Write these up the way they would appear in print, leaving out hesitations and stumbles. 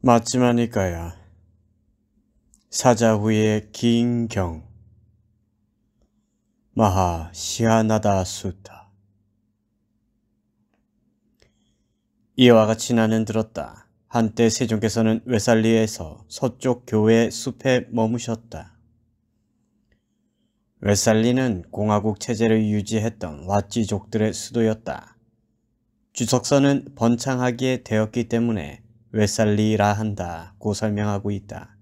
맞지만 이까야. 사자후의 긴 경. 마하 시하나다 수타. 이와 같이 나는 들었다. 한때 세종께서는 웨살리에서 서쪽 교회 숲에 머무셨다. 웨살리는 공화국 체제를 유지했던 왓지족들의 수도였다. 주석서는 번창하기에 되었기 때문에 웨살리라 한다고 설명하고 있다.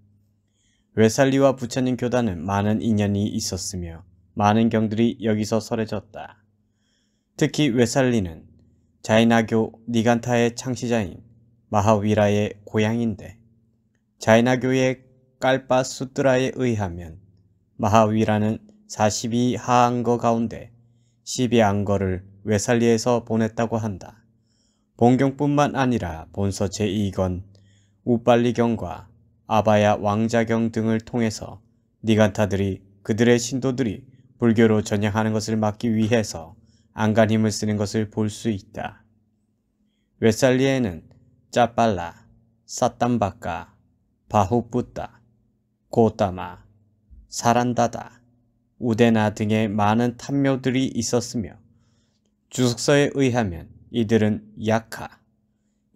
웨살리와 부처님 교단은 많은 인연이 있었으며 많은 경들이 여기서 설해졌다. 특히 웨살리는 자이나교 니간타의 창시자인 마하위라의 고향인데, 자이나교의 깔바수트라에 의하면 마하위라는 42하안거 가운데 12안거를 웨살리에서 보냈다고 한다. 본경뿐만 아니라 본서 제2권, 우빨리경과 아바야 왕자경 등을 통해서 니간타들이 그들의 신도들이 불교로 전향하는 것을 막기 위해서 안간 힘을 쓰는 것을 볼 수 있다. 웨살리에는 짜빨라, 사땀바까, 바후뿌따, 고따마, 사란다다, 우데나 등의 많은 탐묘들이 있었으며 주석서에 의하면 이들은 야카,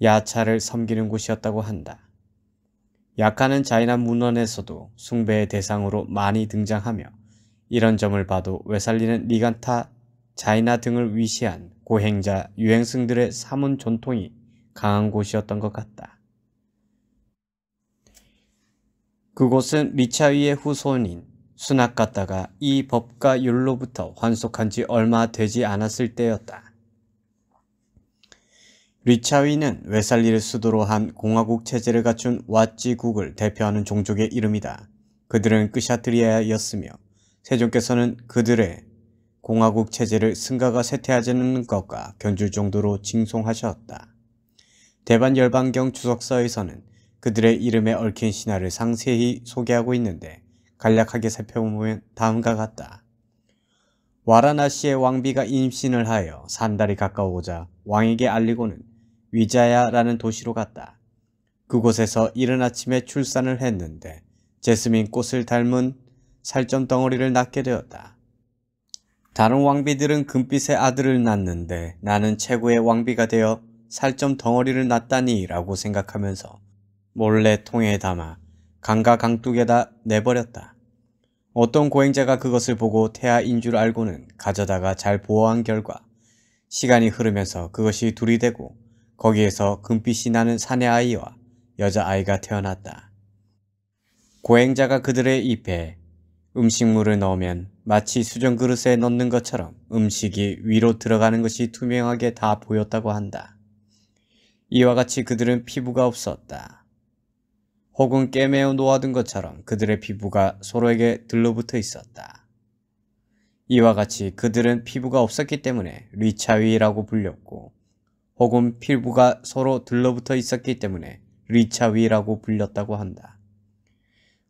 야차를 섬기는 곳이었다고 한다. 야카는 자이나 문헌에서도 숭배의 대상으로 많이 등장하며 이런 점을 봐도 웨살리는 니간타, 자이나 등을 위시한 고행자 유행승들의 사문 전통이 강한 곳이었던 것 같다. 그곳은 리차위의 후손인 수나카타가 이 법과 율로부터 환속한 지 얼마 되지 않았을 때였다. 리차위는 웨살리를 수도로 한 공화국 체제를 갖춘 왓지국을 대표하는 종족의 이름이다. 그들은 끄샤트리아였으며 세종께서는 그들의 공화국 체제를 승가가 쇠퇴하지는 것과 견줄 정도로 징송하셨다. 대반 열반경 주석서에서는 그들의 이름에 얽힌 신화를 상세히 소개하고 있는데 간략하게 살펴보면 다음과 같다. 와라나시의 왕비가 임신을 하여 3달이 가까우고자 왕에게 알리고는 위자야라는 도시로 갔다. 그곳에서 이른 아침에 출산을 했는데 제스민 꽃을 닮은 살점 덩어리를 낳게 되었다. 다른 왕비들은 금빛의 아들을 낳는데 나는 최고의 왕비가 되어 살점 덩어리를 낳다니 라고 생각하면서 몰래 통에 담아 강가 강둑에다 내버렸다. 어떤 고행자가 그것을 보고 태아인 줄 알고는 가져다가 잘 보호한 결과 시간이 흐르면서 그것이 둘이 되고 거기에서 금빛이 나는 사내아이와 여자아이가 태어났다. 고행자가 그들의 입에 음식물을 넣으면 마치 수정 그릇에 넣는 것처럼 음식이 위로 들어가는 것이 투명하게 다 보였다고 한다. 이와 같이 그들은 피부가 없었다. 혹은 깨매어 놓아둔 것처럼 그들의 피부가 서로에게 들러붙어 있었다. 이와 같이 그들은 피부가 없었기 때문에 리차위라고 불렸고, 혹은 피부가 서로 들러붙어 있었기 때문에 리차위라고 불렸다고 한다.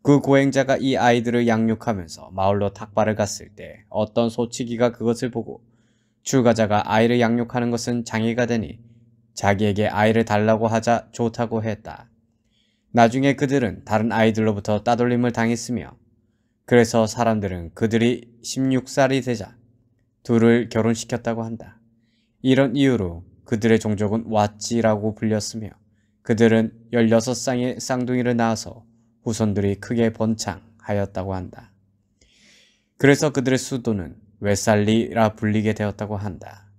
그 고행자가 이 아이들을 양육하면서 마을로 탁발을 갔을 때 어떤 소치기가 그것을 보고 출가자가 아이를 양육하는 것은 장애가 되니 자기에게 아이를 달라고 하자 좋다고 했다. 나중에 그들은 다른 아이들로부터 따돌림을 당했으며 그래서 사람들은 그들이 16살이 되자 둘을 결혼시켰다고 한다. 이런 이유로 그들의 종족은 왓지라고 불렸으며 그들은 16쌍의 쌍둥이를 낳아서 후손들이 크게 번창하였다고 한다. 그래서 그들의 수도는 웨살리라 불리게 되었다고 한다.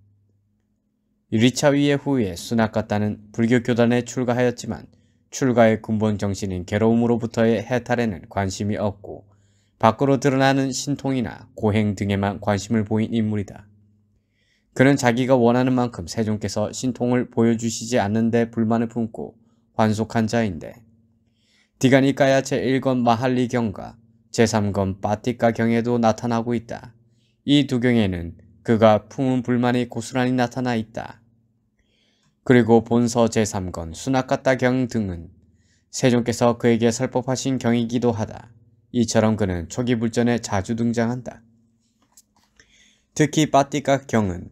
리차위의 후에 수나카타는 불교 교단에 출가하였지만 출가의 근본 정신인 괴로움으로부터의 해탈에는 관심이 없고 밖으로 드러나는 신통이나 고행 등에만 관심을 보인 인물이다. 그는 자기가 원하는 만큼 세종께서 신통을 보여주시지 않는 데 불만을 품고 환속한 자인데 디가니까야 제1권 마할리경과 제3권 빠띠까경에도 나타나고 있다. 이 두 경에는 그가 품은 불만이 고스란히 나타나 있다. 그리고 본서 제3권 수나카타경 등은 세종께서 그에게 설법하신 경이기도 하다. 이처럼 그는 초기 불전에 자주 등장한다. 특히 빠띠까경은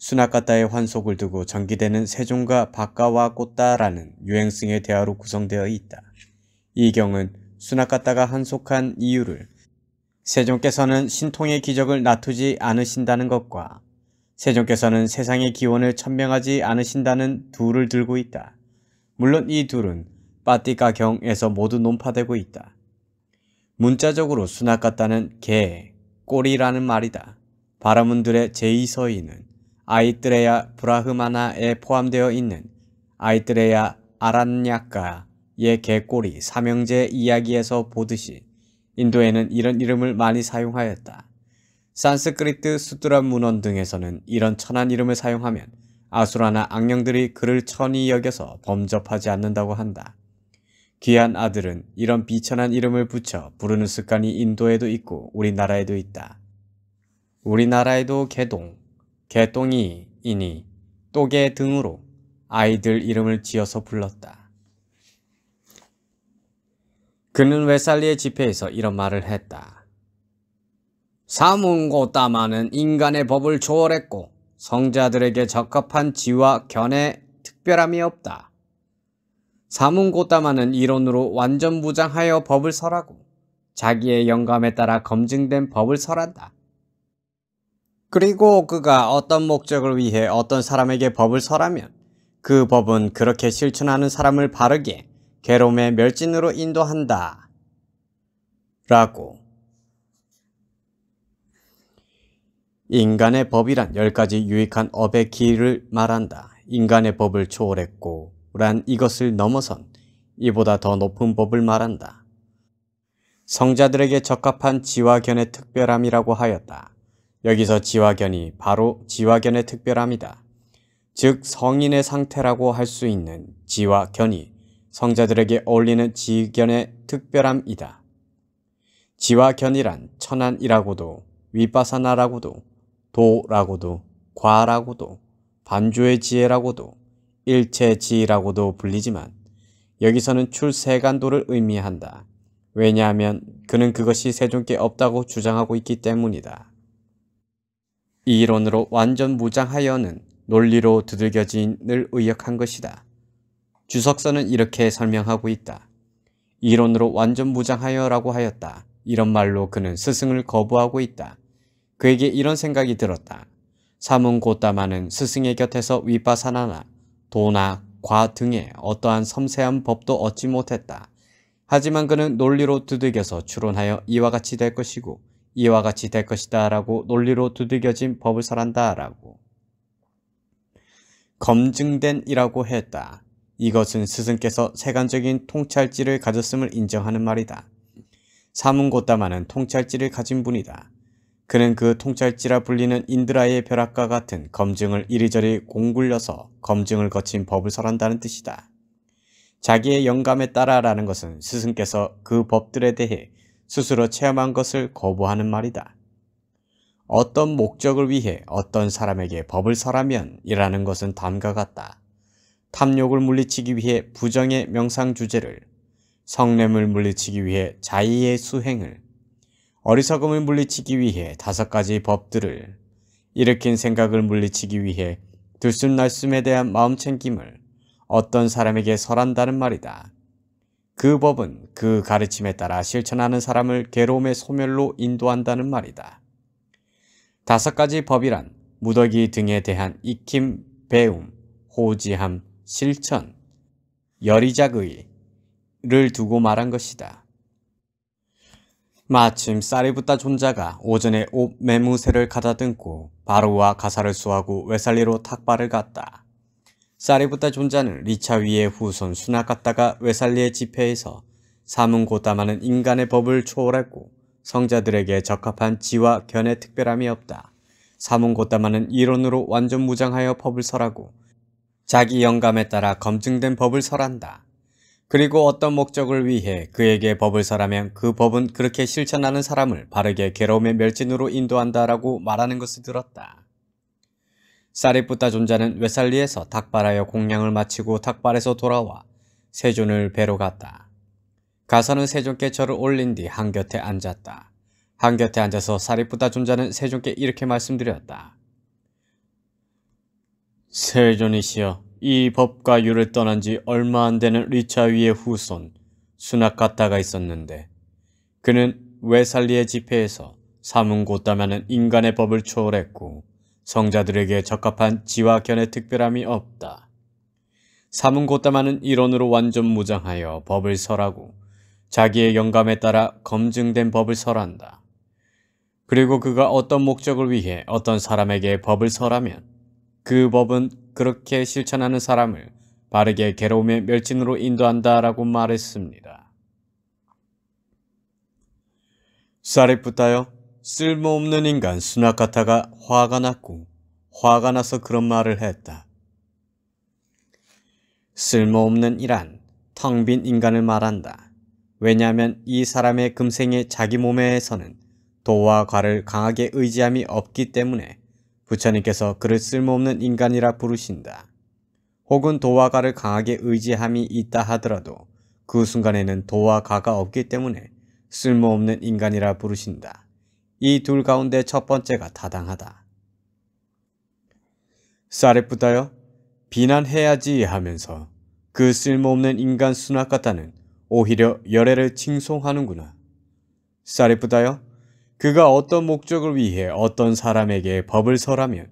수나카타의 환속을 두고 전기되는 세종과 바카와 꽃다라는 유행성의 대화로 구성되어 있다. 이 경은 수나카타가 한속한 이유를 세종께서는 신통의 기적을 놔두지 않으신다는 것과 세종께서는 세상의 기원을 천명하지 않으신다는 둘을 들고 있다. 물론 이 둘은 빠띠까 경에서 모두 논파되고 있다. 문자적으로 수나카타는 개, 꼬리라는 말이다. 바라문들의 제2서인은 아이뜨레야 브라흐마나에 포함되어 있는 아이뜨레야 아란야카의 개꼬리 삼형제 이야기에서 보듯이 인도에는 이런 이름을 많이 사용하였다. 산스크리트 수트라 문헌 등에서는 이런 천한 이름을 사용하면 아수라나 악령들이 그를 천히 여겨서 범접하지 않는다고 한다. 귀한 아들은 이런 비천한 이름을 붙여 부르는 습관이 인도에도 있고 우리나라에도 있다. 우리나라에도 개동, 개똥이이니 또개 등으로 아이들 이름을 지어서 불렀다. 그는 웨살리의 집회에서 이런 말을 했다. 사문고다마는 인간의 법을 초월했고 성자들에게 적합한 지와 견해 특별함이 없다. 사문고다마는 이론으로 완전 무장하여 법을 설하고 자기의 영감에 따라 검증된 법을 설한다. 그리고 그가 어떤 목적을 위해 어떤 사람에게 법을 설하면 그 법은 그렇게 실천하는 사람을 바르게 괴로움의 멸진으로 인도한다. 라고. 인간의 법이란 10가지 유익한 업의 길을 말한다. 인간의 법을 초월했고 란 이것을 넘어선 이보다 더 높은 법을 말한다. 성자들에게 적합한 지와견의 특별함이라고 하였다. 여기서 지와견이 바로 지와견의 특별함이다. 즉 성인의 상태라고 할 수 있는 지와견이 성자들에게 어울리는 지견의 특별함이다. 지와견이란 천안이라고도 위빠사나라고도 도라고도 과라고도 반주의 지혜라고도 일체지라고도 불리지만 여기서는 출세간도를 의미한다. 왜냐하면 그는 그것이 세종께 없다고 주장하고 있기 때문이다. 이 이론으로 완전 무장하여는 논리로 두들겨진을 의역한 것이다. 주석서는 이렇게 설명하고 있다. 이론으로 완전 무장하여라고 하였다. 이런 말로 그는 스승을 거부하고 있다. 그에게 이런 생각이 들었다. 사문고다마는 스승의 곁에서 위빠사나나 도나 과 등의 어떠한 섬세한 법도 얻지 못했다. 하지만 그는 논리로 두들겨서 추론하여 이와 같이 될 것이고 이와 같이 될 것이다 라고 논리로 두들겨진 법을 설한다 라고. 검증된 이라고 했다. 이것은 스승께서 세간적인 통찰지를 가졌음을 인정하는 말이다. 사문고다마는 통찰지를 가진 분이다. 그는 그 통찰지라 불리는 인드라의 벼락과 같은 검증을 이리저리 공굴려서 검증을 거친 법을 설한다는 뜻이다. 자기의 영감에 따라라는 것은 스승께서 그 법들에 대해 스스로 체험한 것을 거부하는 말이다. 어떤 목적을 위해 어떤 사람에게 법을 설하면 이라는 것은 다음과 같다. 탐욕을 물리치기 위해 부정의 명상주제를, 성냄을 물리치기 위해 자의의 수행을, 어리석음을 물리치기 위해 5가지 법들을, 일으킨 생각을 물리치기 위해 들숨날숨에 대한 마음챙김을 어떤 사람에게 설한다는 말이다. 그 법은 그 가르침에 따라 실천하는 사람을 괴로움의 소멸로 인도한다는 말이다. 5가지 법이란 무더기 등에 대한 익힘, 배움, 호지함, 실천, 열의작의를 두고 말한 것이다. 마침 사리부타 존자가 오전에 옷 매무새를 가다듬고 바루와 가사를 수하고 웨살리로 탁발을 갔다. 사리부타 존자는 리차위의 후손 수나카타가 웨살리의 집회에서 사문고다마는 인간의 법을 초월했고 성자들에게 적합한 지와 견의 특별함이 없다. 사문고다마는 이론으로 완전 무장하여 법을 설하고 자기 영감에 따라 검증된 법을 설한다. 그리고 어떤 목적을 위해 그에게 법을 설하면 그 법은 그렇게 실천하는 사람을 바르게 괴로움의 멸진으로 인도한다라고 말하는 것을 들었다. 사리부타 존자는 웨살리에서 탁발하여 공양을 마치고 탁발에서 돌아와 세존을 뵈러 갔다. 가서는 세존께 절을 올린 뒤 한곁에 앉았다. 한곁에 앉아서 사리부타 존자는 세존께 이렇게 말씀드렸다. 세존이시여, 이 법과 유를 떠난 지 얼마 안 되는 리차위의 후손 수나카타가 있었는데 그는 웨살리의 집회에서 사문고따마는 인간의 법을 초월했고 성자들에게 적합한 지와 견해 특별함이 없다. 사문고따마는 이론으로 완전 무장하여 법을 설하고 자기의 영감에 따라 검증된 법을 설한다. 그리고 그가 어떤 목적을 위해 어떤 사람에게 법을 설하면 그 법은 그렇게 실천하는 사람을 바르게 괴로움의 멸진으로 인도한다라고 말했습니다. 사리푸타여, 쓸모없는 인간 수나카타가 화가 났고 화가 나서 그런 말을 했다. 쓸모없는 이란 텅 빈 인간을 말한다. 왜냐하면 이 사람의 금생에 자기 몸에서는 도와 과를 강하게 의지함이 없기 때문에 부처님께서 그를 쓸모없는 인간이라 부르신다. 혹은 도와 가를 강하게 의지함이 있다 하더라도 그 순간에는 도와 가가 없기 때문에 쓸모없는 인간이라 부르신다. 이 둘 가운데 첫 번째가 타당하다. 사리푸타여, 비난해야지 하면서 그 쓸모없는 인간 수나카타는 오히려 열애를 칭송하는구나. 사리푸타여, 그가 어떤 목적을 위해 어떤 사람에게 법을 설하면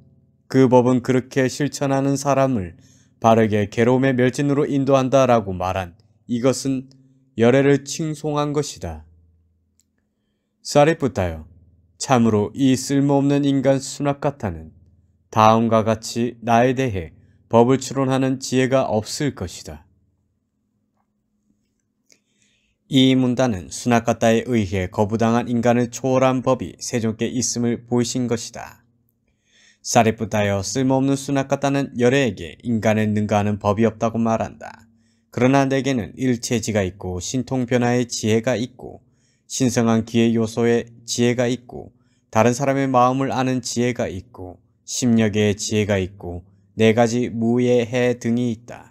그 법은 그렇게 실천하는 사람을 바르게 괴로움의 멸진으로 인도한다라고 말한 이것은 열애를 칭송한 것이다. 사리푸타여, 참으로 이 쓸모없는 인간 수나카타는 다음과 같이 나에 대해 법을 추론하는 지혜가 없을 것이다. 이 문단은 수나카타에 의해 거부당한 인간을 초월한 법이 세존께 있음을 보이신 것이다. 사리푸타여, 쓸모없는 수나카타는 열애에게 인간을 능가하는 법이 없다고 말한다. 그러나 내게는 일체지가 있고 신통변화의 지혜가 있고 신성한 기의 요소의 지혜가 있고 다른 사람의 마음을 아는 지혜가 있고 심력의 지혜가 있고 4가지 무예해 등이 있다.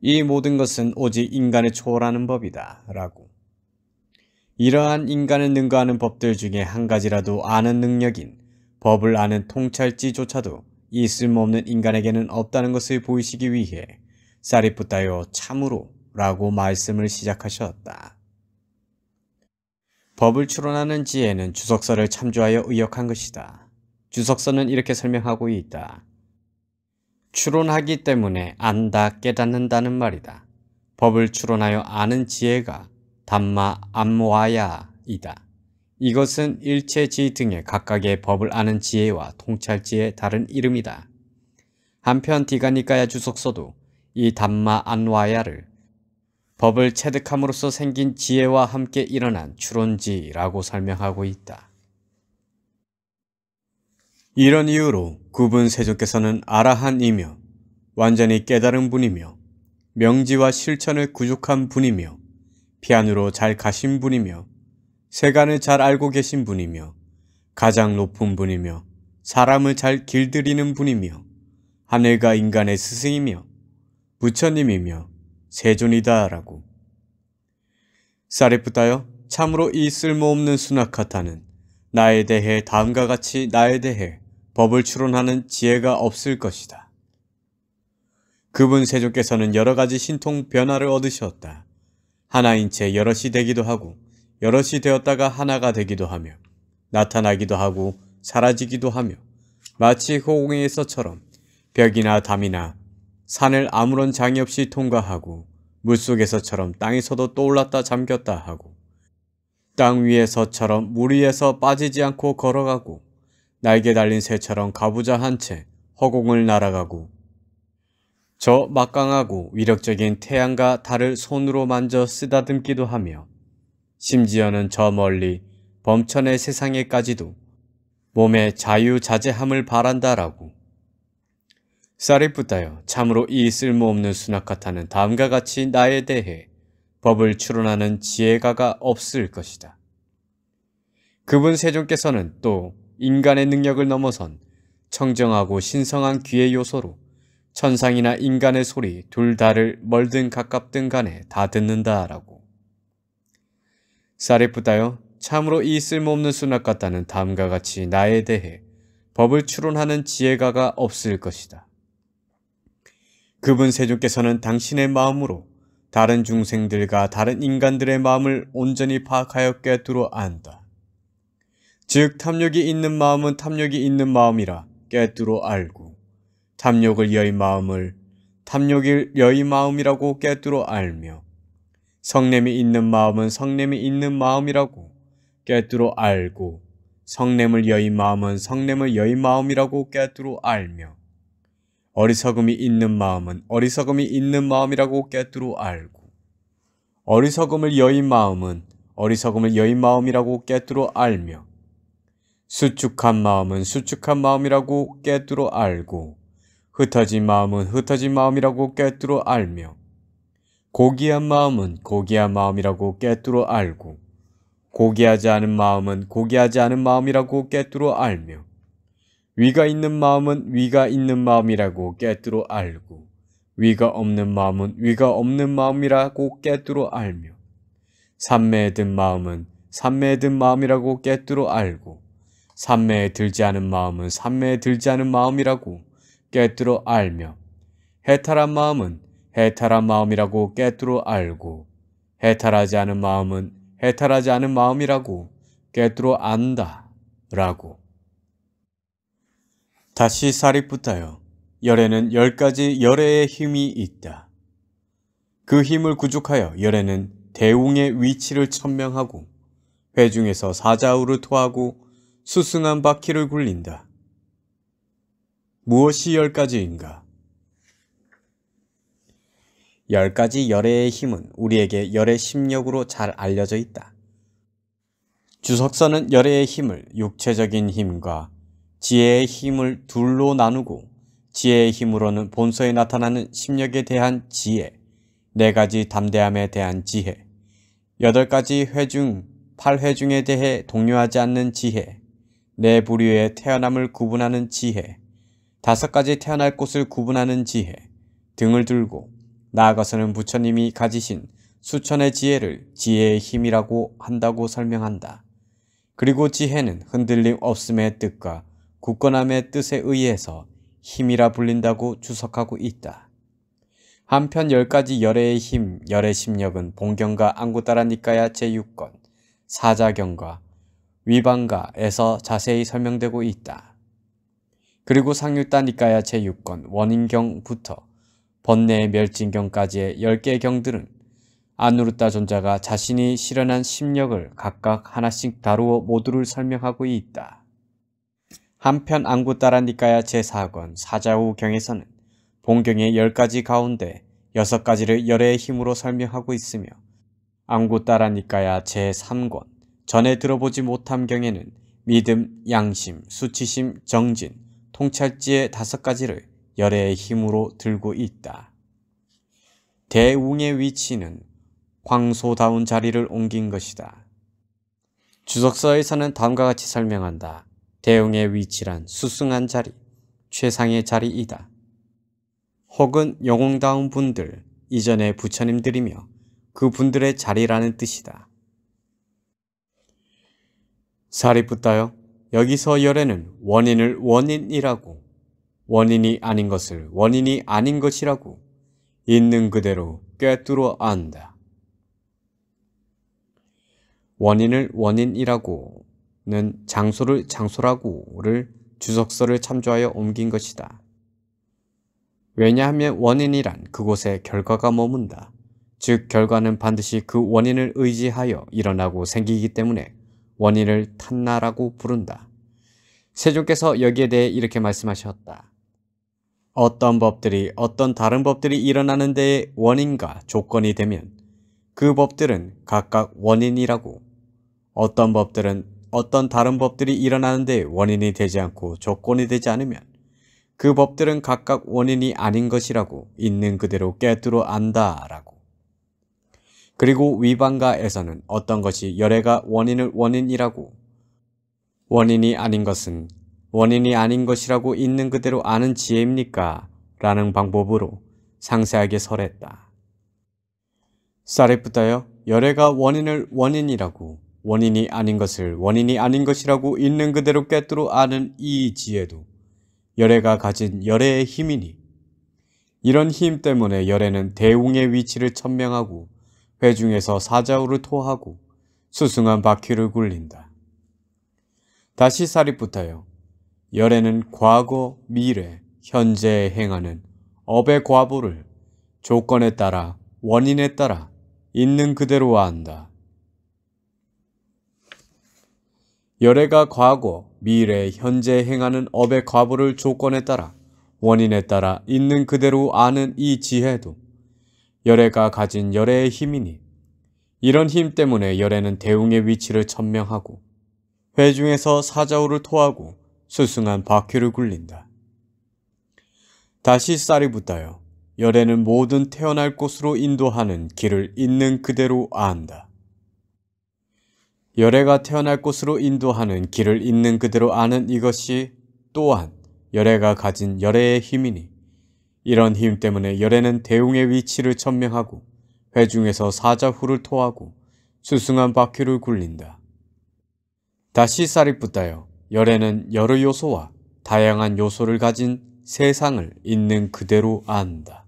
이 모든 것은 오직 인간을 초월하는 법이다 라고. 이러한 인간을 능가하는 법들 중에 한 가지라도 아는 능력인 법을 아는 통찰지조차도 이 쓸모없는 인간에게는 없다는 것을 보이시기 위해 사리푸타여, 참으로 라고 말씀을 시작하셨다. 법을 추론하는 지혜는 주석서를 참조하여 의역한 것이다. 주석서는 이렇게 설명하고 있다. 추론하기 때문에 안다, 깨닫는다는 말이다. 법을 추론하여 아는 지혜가 담마 암와야이다. 이것은 일체지 등의 각각의 법을 아는 지혜와 통찰지의 다른 이름이다. 한편 디가니까야 주석서도 이 담마 안와야를 법을 체득함으로써 생긴 지혜와 함께 일어난 추론지라고 설명하고 있다. 이런 이유로 구분 세존께서는 아라한이며 완전히 깨달은 분이며 명지와 실천을 구족한 분이며 피안으로 잘 가신 분이며 세간을 잘 알고 계신 분이며 가장 높은 분이며 사람을 잘 길들이는 분이며 하늘과 인간의 스승이며 부처님이며 세존이다 라고. 사리푸타여, 참으로 이 쓸모없는 수나카타는 나에 대해 다음과 같이 나에 대해 법을 추론하는 지혜가 없을 것이다. 그분 세존께서는 여러가지 신통 변화를 얻으셨다. 하나인 채 여럿이 되기도 하고 여럿이 되었다가 하나가 되기도 하며 나타나기도 하고 사라지기도 하며 마치 호공에서처럼 벽이나 담이나 산을 아무런 장애 없이 통과하고 물속에서처럼 땅에서도 떠올랐다 잠겼다 하고 땅 위에서처럼 물 위에서 빠지지 않고 걸어가고 날개 달린 새처럼 가부좌한 채 허공을 날아가고 저 막강하고 위력적인 태양과 달을 손으로 만져 쓰다듬기도 하며 심지어는 저 멀리 범천의 세상에까지도 몸의 자유자재함을 바란다라고. 사리푸타여, 참으로 이 쓸모없는 수나카타는 다음과 같이 나에 대해 법을 추론하는 지혜가가 없을 것이다. 그분 세존께서는 또 인간의 능력을 넘어선 청정하고 신성한 귀의 요소로 천상이나 인간의 소리 둘 다를 멀든 가깝든 간에 다 듣는다라고. 사리푸타여, 참으로 이 쓸모없는 수나카타는 다음과 같이 나에 대해 법을 추론하는 지혜가가 없을 것이다. 그분 세존께서는 당신의 마음으로 다른 중생들과 다른 인간들의 마음을 온전히 파악하여 꿰뚫어 안다. 즉 탐욕이 있는 마음은 탐욕이 있는 마음이라 꿰뚫어 알고, 탐욕을 여의 마음을 탐욕일 여의 마음이라고 꿰뚫어 알며, 성냄이 있는 마음은 성냄이 있는 마음이라고 꿰뚫어 알고, 성냄을 여의 마음은 성냄을 여의 마음이라고 꿰뚫어 알며, 어리석음이 있는 마음은 어리석음이 있는 마음이라고 꿰뚫어 알고, 어리석음을 여의 마음은 어리석음을 여의 마음이라고 꿰뚫어 알며, 수축한 마음은 수축한 마음이라고 꿰뚫어 알고, 흩어진 마음은 흩어진 마음이라고 꿰뚫어 알며, 고귀한 마음은 고귀한 마음이라고 꿰뚫어 알고, 고귀하지 않은 마음은 고귀하지 않은 마음이라고 꿰뚫어 알며, 위가 있는 마음은 위가 있는 마음이라고 꿰뚫어 알고, 위가 없는 마음은 위가 없는 마음이라고 꿰뚫어 알며, 산매에 든 마음은 산매에 든 마음이라고 꿰뚫어 알고, 산매에 들지 않은 마음은 산매에 들지 않은 마음이라고 꿰뚫어 알며, 해탈한 마음은 해탈한 마음이라고 꿰뚫어 알고, 해탈하지 않은 마음은 해탈하지 않은 마음이라고 꿰뚫어 안다. 라고. 다시 사리푸타여, 열에는 10가지 열애의 힘이 있다. 그 힘을 구족하여 열애는 대웅의 위치를 천명하고, 회중에서 사자우를 토하고 수승한 바퀴를 굴린다. 무엇이 10가지인가? 10가지 열애의 힘은 우리에게 열애 심력으로 잘 알려져 있다. 주석서는 열애의 힘을 육체적인 힘과 지혜의 힘을 둘로 나누고, 지혜의 힘으로는 본서에 나타나는 심력에 대한 지혜, 4가지 담대함에 대한 지혜, 8가지 회중, 8회중에 대해 동요하지 않는 지혜, 4부류의 태어남을 구분하는 지혜, 5가지 태어날 곳을 구분하는 지혜 등을 들고, 나아가서는 부처님이 가지신 수천의 지혜를 지혜의 힘이라고 한다고 설명한다. 그리고 지혜는 흔들림 없음의 뜻과 굳건함의 뜻에 의해서 힘이라 불린다고 주석하고 있다. 한편 10가지 열애의 힘, 열애 심력은 본경과 안구따라 니까야 제6권, 사자경과 위방가에서 자세히 설명되고 있다. 그리고 상유따 니까야 제6권 원인경부터 번뇌의 멸진경까지의 10개의 경들은 아누르따 존자가 자신이 실현한 심력을 각각 하나씩 다루어 모두를 설명하고 있다. 한편 안구따라 니까야 제4권 사자우경에서는 본경의 10가지 가운데 6가지를 열애의 힘으로 설명하고 있으며, 안구따라 니까야 제3권 전에 들어보지 못한 경에는 믿음, 양심, 수치심, 정진, 통찰지의 5가지를 열애의 힘으로 들고 있다. 대웅의 위치는 황소다운 자리를 옮긴 것이다. 주석서에서는 다음과 같이 설명한다. 대웅의 위치란 수승한 자리, 최상의 자리이다. 혹은 영웅다운 분들, 이전의 부처님들이며 그 분들의 자리라는 뜻이다. 사리푸타여, 여기서 열애는 원인을 원인이라고, 원인이 아닌 것을 원인이 아닌 것이라고 있는 그대로 꿰뚫어 안다. 원인을 원인이라고는 장소를 장소라고를 주석서를 참조하여 옮긴 것이다. 왜냐하면 원인이란 그곳에 결과가 머문다. 즉 결과는 반드시 그 원인을 의지하여 일어나고 생기기 때문에 원인을 탄나라고 부른다. 세존께서 여기에 대해 이렇게 말씀하셨다. 어떤 법들이 어떤 다른 법들이 일어나는 데에 원인과 조건이 되면 그 법들은 각각 원인이라고, 어떤 법들은 어떤 다른 법들이 일어나는 데에 원인이 되지 않고 조건이 되지 않으면 그 법들은 각각 원인이 아닌 것이라고 있는 그대로 꿰뚫어 안다라고. 그리고 위방가에서는 어떤 것이 열애가 원인을 원인이라고, 원인이 아닌 것은 원인이 아닌 것이라고 있는 그대로 아는 지혜입니까? 라는 방법으로 상세하게 설했다. 사리푸타여, 열애가 원인을 원인이라고, 원인이 아닌 것을 원인이 아닌 것이라고 있는 그대로 꿰뚫어 아는 이 지혜도 열애가 가진 열애의 힘이니, 이런 힘 때문에 열애는 대웅의 위치를 천명하고 회중에서 사자우를 토하고 수승한 바퀴를 굴린다. 다시 사립부터요. 열애는 과거, 미래, 현재에 행하는 업의 과보를 조건에 따라 원인에 따라 있는 그대로 안다. 열애가 과거, 미래, 현재에 행하는 업의 과보를 조건에 따라 원인에 따라 있는 그대로 아는 이 지혜도 열애가 가진 열애의 힘이니 이런 힘 때문에 열애는 대웅의 위치를 천명하고 회중에서 사자우를 토하고 수승한 바퀴를 굴린다. 다시 쌀이 붙다요. 열애는 모든 태어날 곳으로 인도하는 길을 있는 그대로 안다. 열애가 태어날 곳으로 인도하는 길을 있는 그대로 아는 이것이 또한 열애가 가진 열애의 힘이니 이런 힘 때문에 열애는 대웅의 위치를 천명하고 회중에서 사자후를 토하고 수승한 바퀴를 굴린다. 다시 쌀이 붙다요. 열애는 여러 요소와 다양한 요소를 가진 세상을 있는 그대로 안다.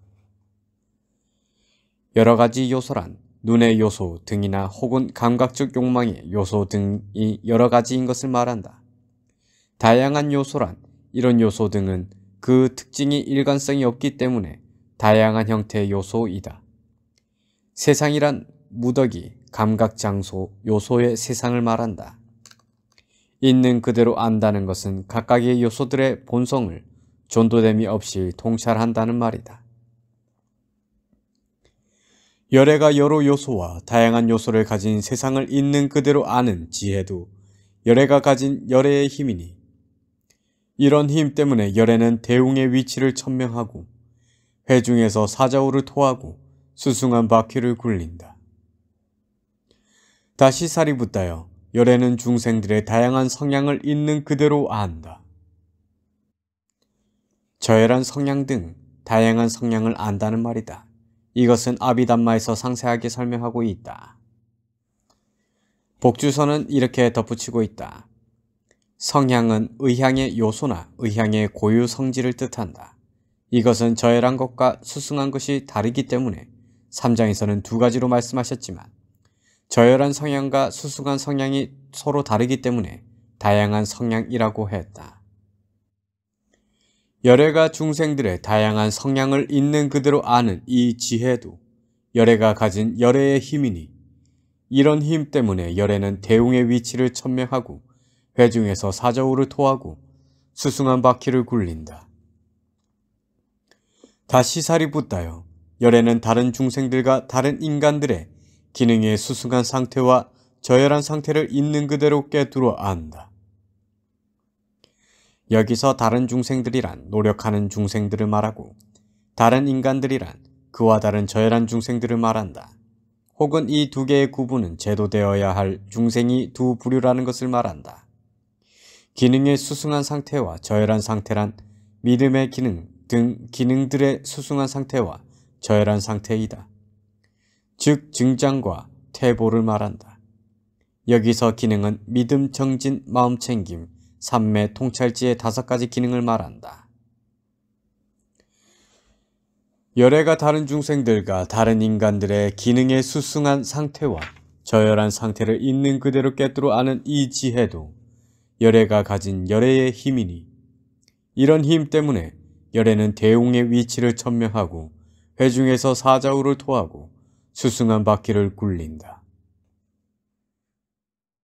여러 가지 요소란 눈의 요소 등이나 혹은 감각적 욕망의 요소 등이 여러 가지인 것을 말한다. 다양한 요소란 이런 요소 등은 그 특징이 일관성이 없기 때문에 다양한 형태의 요소이다. 세상이란 무더기, 감각, 장소, 요소의 세상을 말한다. 있는 그대로 안다는 것은 각각의 요소들의 본성을 존도됨이 없이 통찰한다는 말이다. 열애가 여러 요소와 다양한 요소를 가진 세상을 있는 그대로 아는 지혜도 열애가 가진 열애의 힘이니 이런 힘 때문에 열애는 대웅의 위치를 천명하고 회중에서 사자우를 토하고 수승한 바퀴를 굴린다. 다시 살이 붙다요. 열애는 중생들의 다양한 성향을 있는 그대로 안다. 저열한 성향 등 다양한 성향을 안다는 말이다. 이것은 아비담마에서 상세하게 설명하고 있다. 복주서는 이렇게 덧붙이고 있다. 성향은 의향의 요소나 의향의 고유 성질을 뜻한다. 이것은 저열한 것과 수승한 것이 다르기 때문에 3장에서는 두 가지로 말씀하셨지만 저열한 성향과 수승한 성향이 서로 다르기 때문에 다양한 성향이라고 했다. 열애가 중생들의 다양한 성향을 있는 그대로 아는 이 지혜도 열애가 가진 열애의 힘이니 이런 힘 때문에 열애는 대웅의 위치를 천명하고 회중에서 사자우를 토하고 수승한 바퀴를 굴린다. 다시 살이 붙다요. 열애는 다른 중생들과 다른 인간들의 기능의 수승한 상태와 저열한 상태를 있는 그대로 꿰뚫어 안다. 여기서 다른 중생들이란 노력하는 중생들을 말하고 다른 인간들이란 그와 다른 저열한 중생들을 말한다. 혹은 이 두 개의 구분은 제도되어야 할 중생이 두 부류라는 것을 말한다. 기능의 수승한 상태와 저열한 상태란 믿음의 기능 등 기능들의 수승한 상태와 저열한 상태이다. 즉 증장과 퇴보를 말한다. 여기서 기능은 믿음, 정진, 마음챙김, 삼매, 통찰지의 5가지 기능을 말한다. 열애가 다른 중생들과 다른 인간들의 기능의 수승한 상태와 저열한 상태를 있는 그대로 꿰뚫어 아는 이 지혜도 열애가 가진 열애의 힘이니 이런 힘 때문에 열애는 대웅의 위치를 천명하고 회중에서 사자우를 토하고 수승한 바퀴를 굴린다.